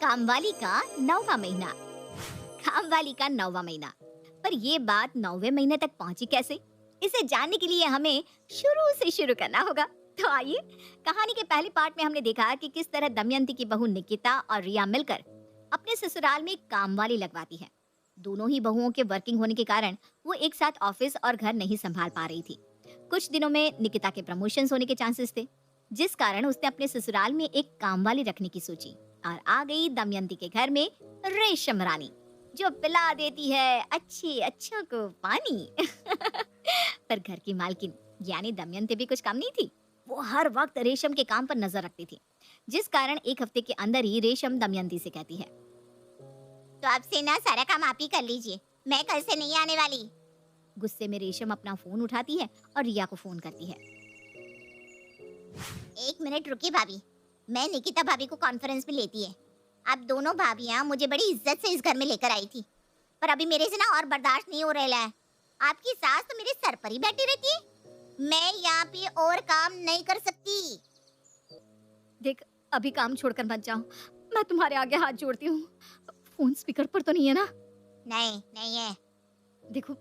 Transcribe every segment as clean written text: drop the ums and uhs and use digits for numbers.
कामवाली का 9वां महीना। कामवाली का 9वां महीना। पर ये बात 9वें महीने तक पहुंची कैसे? इसे जानने के लिए हमें शुरू से शुरू करना होगा। तो आइए, कहानी के पहले पार्ट में हमने देखा कि किस तरह दमयंती की बहू निकिता और रिया मिलकर अपने ससुराल में एक कामवाली लगवाती है। दोनों ही बहुओं के वर्किंग होने के कारण वो एक साथ ऑफिस और घर नहीं संभाल पा रही थी। कुछ दिनों में निकिता के प्रमोशंस होने के चांसेस थे, जिस कारण उसने अपने ससुराल में एक कामवाली रखने की सोची और आ गई दमयंती के घर में रेशम रानी, जो पिला देती है अच्छे अच्छों को पानी। पर घर की मालकिन यानी दमयंती भी कुछ कम नहीं थी। वो हर वक्त रेशम के काम पर नजर रखती थी, जिस कारण एक हफ्ते के अंदर ही रेशम दमयंती से कहती है, तो अब से ना सारा काम आप ही कर लीजिए, मैं कल से नहीं आने वाली। गुस्से में रेशम अपना फोन उठाती है और रिया को फोन करती है। 1 मिनट रुकिए भाभी, मैं निकिता भाभी को कॉन्फ्रेंस में लेती है। आप दोनों भाभियां मुझे बड़ी इज्जत से इस घर में लेकर आई थी, पर अभी मेरे से ना और बर्दाश्त नहीं हो रहा है। आपकी सास तो मेरे सर पर ही बैठी रहती है, मैं यहाँ पे और काम नहीं कर सकती। देख, अभी काम छोड़कर मत जाओ, मैं तुम्हारे आगे हाथ जोड़ती हूँ। फोन स्पीकर पर तो नहीं है ना? नहीं नहीं है। देखो,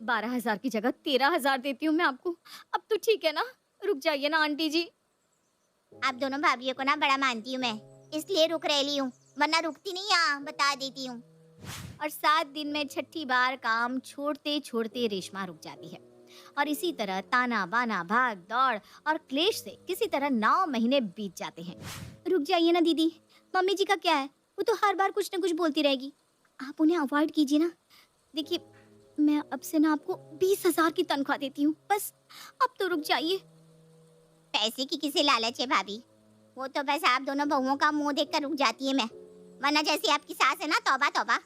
12,000 की जगह 13,000 देती हूँ मैं आपको। अब तो ठीक है ना? रुक जाइए ना आंटी जी। आप दोनों भाभियों को ना बड़ा मानती हूँ मैं, इसलिए रुक रही हूँ, वरना रुकती नहीं, यहाँ बता देती हूँ। और 7 दिन में छठी बार काम छोड़ते छोड़ते रेशमा रुक जाती है। और इसी तरह ताना बाना, भाग दौड़ और क्लेश से किसी तरह 9 महीने बीत जाते हैं। रुक जाइए ना दीदी, मम्मी जी का क्या है, वो तो हर बार कुछ न कुछ बोलती रहेगी। आप उन्हें अवॉइड कीजिए ना। देखिए, मैं अब से ना आपको 20,000 की तनख्वाह देती हूँ, बस अब तो रुक जाइए। पैसे की किसे लालच है भाभी, वो तो बस आप दोनों बहुओं का मुंह देखकर रुक जाती है मैं, वरना जैसी आपकी सास है ना, तौबा तौबा।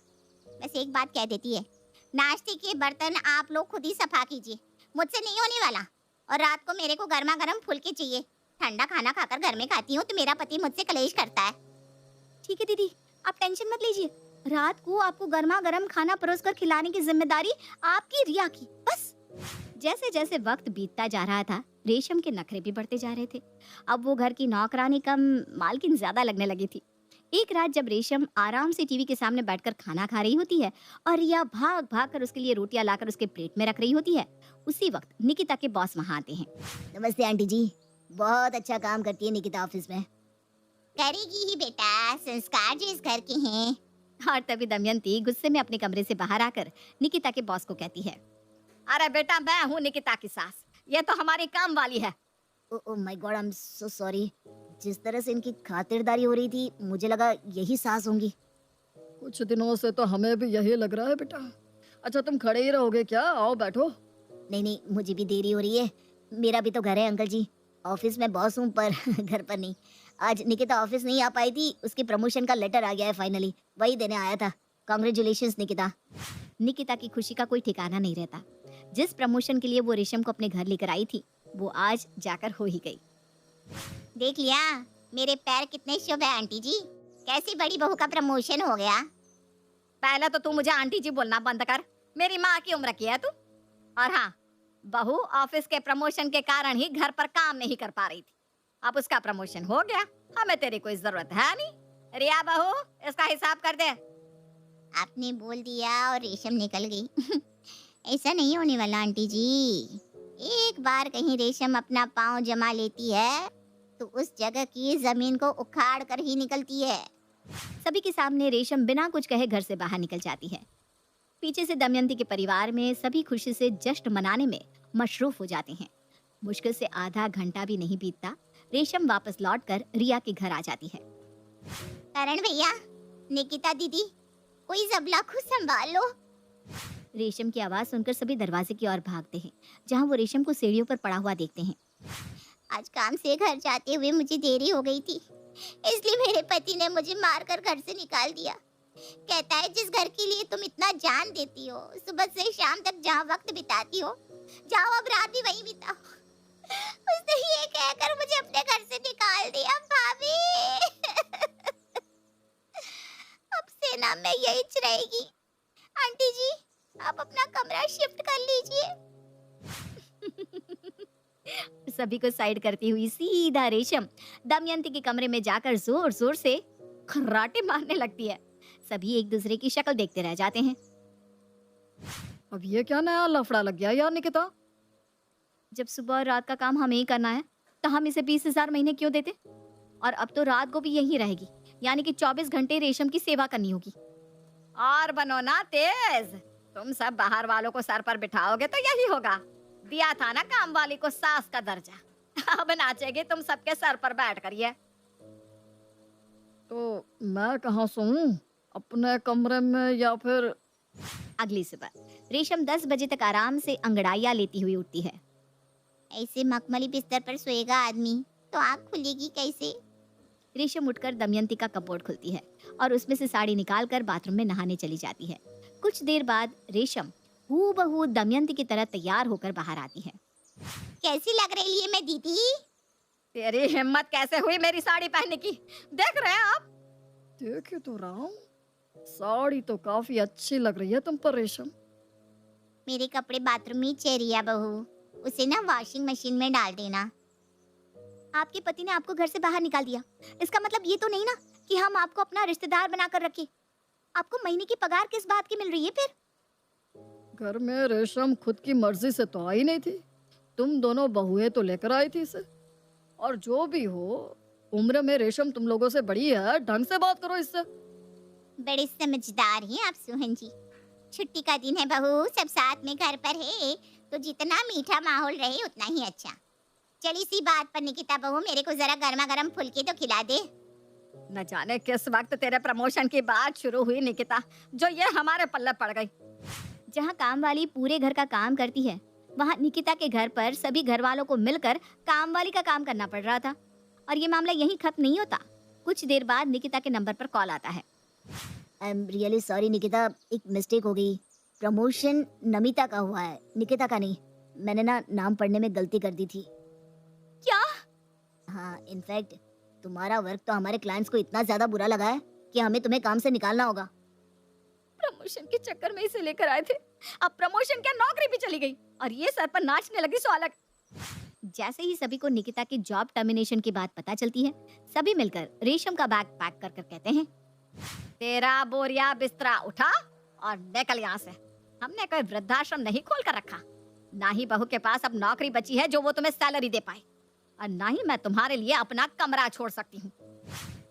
बस एक बात कह देती है, नाश्ते के बर्तन आप लोग खुद ही सफा कीजिए, मुझसे नहीं होने वाला। और रात को मेरे को गर्मा गर्म फुलके चाहिए, ठंडा खाना खाकर घर में खाती हूँ तो मेरा पति मुझसे कलेश करता है। ठीक है दीदी, आप टेंशन मत लीजिए। रात को आपको गर्मा गर्म खाना परोस कर खिलाने की जिम्मेदारी आपकी, रिया की, बस। जैसे जैसे वक्त बीतता जा रहा था, रेशम के नखरे भी बढ़ते जा रहे थे। अब वो घर की नौकरानी कम, मालकिन ज्यादा लगने लगी थी। एक रात जब रेशम आराम से टीवी के सामने बैठकर खाना खा रही होती है और रिया भाग भाग कर उसके लिए रोटियां लाकर उसके प्लेट में रख रही होती है, उसी वक्त निकिता के बॉस वहां आते हैं। नमस्ते आंटी जी, बहुत अच्छा काम करती है निकिता ऑफिस में। करेगी ही बेटा, संस्कार जो इस घर के हैं। और तभी दमयंती गुस्से में अपने कमरे से बाहर आकर निकिता के बॉस को कहती है, अरे बेटा, मैं हूँ निकिता की सास, ये तो हमारी काम वाली है। Oh my God, I am so sorry. जिस तरह से इनकी खातिरदारी हो रही थी, मुझे लगा यही सास होंगी। कुछ दिनों से तो हमें भी यही लग रहा है बेटा। अच्छा, तुम खड़े ही रहोगे क्या? आओ बैठो। नहीं नहीं, मुझे भी देरी हो रही है, मेरा भी तो घर है अंकल जी। ऑफिस में बॉस हूँ पर घर पर नहीं। आज निकिता ऑफिस नहीं आ पाई थी, उसकी प्रमोशन का लेटर आ गया है फाइनली, वही देने आया था। कांग्रेचुलेशंस निकिता। निकिता की खुशी का कोई ठिकाना नहीं रहता। जिस प्रमोशन के लिए वो रेशम को अपने घर लेकर आई थी, वो आज जाकर हो ही गई। देख लिया, मेरे पैर कितने शुभ है आंटी जी, कैसी बड़ी बहू का प्रमोशन हो गया। पहले तो तू मुझे आंटी जी बोलना बंद कर, मेरी माँ की उम्र की है तू। और हाँ, बहू ऑफिस के प्रमोशन के कारण ही घर पर काम नहीं कर पा रही थी, अब उसका प्रमोशन हो गया, हमें तेरी कोई जरूरत है नहीं। रिया बहू, इसका हिसाब कर दे। आपने बोल दिया और रेशम निकल गई। ऐसा नहीं होने वाला आंटी जी, एक बार कहीं रेशम अपना पाँव जमा लेती है तो उस जगह की जमीन को उखाड़ कर ही निकलती है। सभी के सामने रेशम बिना कुछ कहे घर से बाहर निकल जाती है। पीछे से दमयंती के परिवार में सभी खुशी से जश्न मनाने में मशरूफ हो जाते हैं। मुश्किल से आधा घंटा भी नहीं बीतता, रेशम वापस लौटकर रिया के घर आ जाती है। करण भैया, निकिता दीदी, कोई जबला खुद संभाल लो। रेशम की आवाज सुनकर सभी दरवाजे की ओर भागते हैं, जहां वो रेशम को सीढ़ियों पर पड़ा हुआ देखते हैं। आज काम से घर जाते हुए मुझे देरी हो गई थी, इसलिए मेरे पति ने मुझे मारकर घर से निकाल दिया। कहता है जिस घर के लिए तुम इतना जान देती हो, सुबह से शाम तक जहाँ वक्त बिताती हो, जाओ अब रात भी वहीं बिताओ। उसने ये कहकर मुझे अपने घर से निकाल दिया भाभी। अब से ना मैं यही रहेगी। आंटी जी, आप अपना कमरा शिफ्ट कर लीजिए। सभी को साइड करती हुई सीधा रेशम दमयंती के कमरे में जाकर जोर जोर से खर्राटे मारने लगती है। सभी एक दूसरे की शक्ल देखते रह जाते हैं। अब ये क्या नया लफड़ा लग गया यार निकिता? जब सुबह और रात का काम हमें ही करना है तो हम इसे 20,000 महीने क्यों देते? और अब तो रात को भी यही रहेगी, यानी कि 24 घंटे रेशम की सेवा करनी होगी। और बनो ना तेज, तुम सब बाहर वालों को सर पर बिठाओगे तो यही होगा। दिया था ना काम वाली को सास का दर्जा, अब नाचेगी तुम सबके सर पर बैठ कर ये। तो मैं कहाँ सोऊं? अपने कमरे में या फिर? अगली सुबह रेशम 10 बजे तक आराम से अंगड़ाइयाँ लेती हुई उठती है। ऐसे मखमली बिस्तर पर सोएगा आदमी तो आँख खुलेगी कैसे? रेशम उठकर दमयंती का कपबोर्ड खुलती है और उसमें से साड़ी निकालकर बाथरूम में नहाने चली जाती है। कुछ देर बाद रेशम हूबहू दमयंती की तरह तैयार होकर बाहर आती है। कैसी लग रही है मैं दीदी? तेरी हिम्मत कैसे हुई मेरी साड़ी पहनने की? देख रहे हैं आप? देख ही तो रहा हूँ, साड़ी तो काफी अच्छी लग रही है तुम पर रेशम। मेरे कपड़े बाथरूम में चेरिया बहू, उसे ना वॉशिंग मशीन में डाल देना। आपके पति ने आपको घर से बाहर निकाल दिया, इसका मतलब ये तो नहीं ना कि हम आपको अपना रिश्तेदार बनाकर रखे। आपको महीने की पगार किस बात की मिल रही है फिर? घर में रेशम खुद की मर्जी से तो आई नहीं थी, तुम दोनों बहुएं तो लेकर आई थी इसे। और जो भी हो, उम्र में रेशम तुम लोगों से बड़ी है, ढंग से बात करो इससे। बड़े समझदार हैं आप सुहन जी। छुट्टी का दिन है बहू, सब साथ में घर पर है तो जितना मीठा माहौल रहे उतना ही अच्छा। चली सी बात पर निकिता बहू, मेरे को जरा गर्मा गर्म फुल्की तो खिला दे। न जाने किस वक्त तेरे प्रमोशन की बात शुरू हुई निकिता, जो ये हमारे पल्ले पड़ गई। जहाँ काम वाली पूरे घर का काम करती है, वहाँ निकिता के घर पर सभी घर वालों को मिलकर काम वाली का काम करना पड़ रहा था। और ये मामला यहीं खत्म नहीं होता। कुछ देर बाद निकिता के नंबर पर कॉल आता है। I am really sorry Nikita, एक मिस्टेक हो गई। प्रमोशन नमिता का हुआ है, निकिता का नहीं। मैंने ना नाम पढ़ने में गलती कर दी थी। क्या? हाँ, इनफैक्ट तुम्हारा वर्क तो हमारे क्लाइंट्स को इतना ज्यादा बुरा लगा है कि हमें तुम्हें काम से निकालना होगा। प्रमोशन के चक्कर में इसे लेकर आए थे, अब प्रमोशन क्या नौकरी भी चली गई और ये सर पर नाचने लगी सो अलग। जैसे ही सभी को निकिता की जॉब टर्मिनेशन की बात पता चलती है, सभी मिलकर रेशम का बैग पैक कर कर कहते हैं, तेरा बोरिया बिस्तरा उठा और निकल यहाँ से। हमने कोई वृद्धाश्रम नहीं खोल कर रखा, ना ही बहू के पास अब नौकरी बची है जो वो तुम्हें सैलरी दे पाए, और ना ही मैं तुम्हारे लिए अपना कमरा छोड़ सकती हूँ।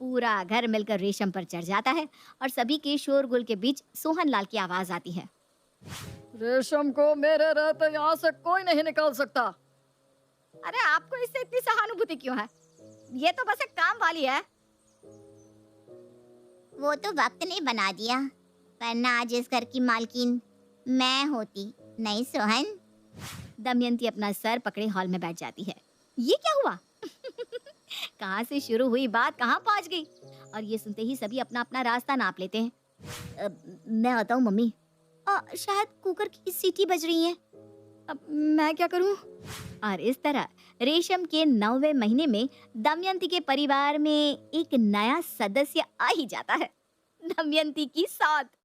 पूरा घर मिलकर रेशम पर चढ़ जाता है और सभी के शोरगुल के बीच सोहन लाल की आवाज आती है। रेशम को मेरे रहते यहाँ से कोई नहीं निकाल सकता। अरे आपको इससे इतनी सहानुभूति क्यों है? ये तो बस एक काम वाली है। वो तो वक्त ने बना दिया, वरना आज इस घर की मालकिन मैं होती। नहीं सोहन? दमयंती अपना सर पकड़े हॉल में बैठ जाती है। ये क्या हुआ? कहाँ से शुरू हुई बात कहाँ पहुँच गई? और ये सुनते ही सभी अपना अपना रास्ता नाप लेते हैं। मैं आता हूँ मम्मी। शायद कुकर की सीटी बज रही है। अब मैं क्या करूं? और इस तरह रेशम के 9वें महीने में दमयंती के परिवार में एक नया सदस्य आ ही जाता है, दमयंती की साथ।